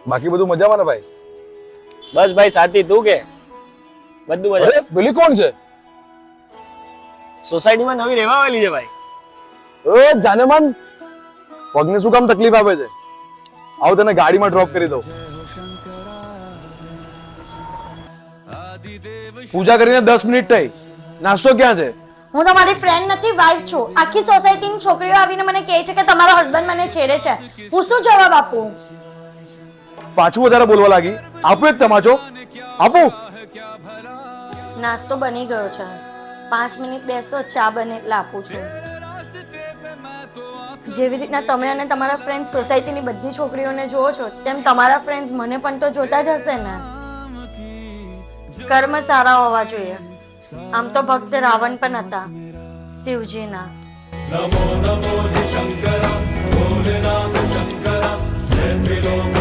બાકી બધું મજામાં ને ભાઈ? બસ ભાઈ સાથી, તું કે? બધું મજા. અરે પેલી કોણ છે? સોસાયટીમાં નવી રહેવા આવેલી છે ભાઈ. એ જાનેમાન, પગને શું કામ તકલીફ આપે છે? આવ તને ગાડીમાં ડ્રોપ કરી દઉં. પૂજા કરીને 10 મિનિટ થઈ. નાસ્તો ક્યાં છે? હું તમારી ફ્રેન્ડ નથી, વાઈફ છું. આખી સોસાયટીની છોકરીઓ આવીને મને કહે છે કે તમારો હસબન્ડ મને છેડે છે. હું શું જવાબ આપું? પાછું વધારે બોલવા લાગી. આપું એક તમાચો? આપું? નાસ્તો બની ગયો છે. 5 મિનિટ બેસો, ચા બને એટલે આપું છું. જેવી રીતના તમે અને તમારા ફ્રેન્ડ સોસાયટીની બધી છોકરીઓને જોવો છો, તેમ તમારા ફ્રેન્ડ્સ મને પણ તો જોતા જ હશે ને. કર્મ સારા હોવા જોઈએ. આમ તો ભક્ત રાવણ પણ હતા શિવજીના. નમો નમો શંકર ભોલેનાથ શંકર જય ત્રિલોક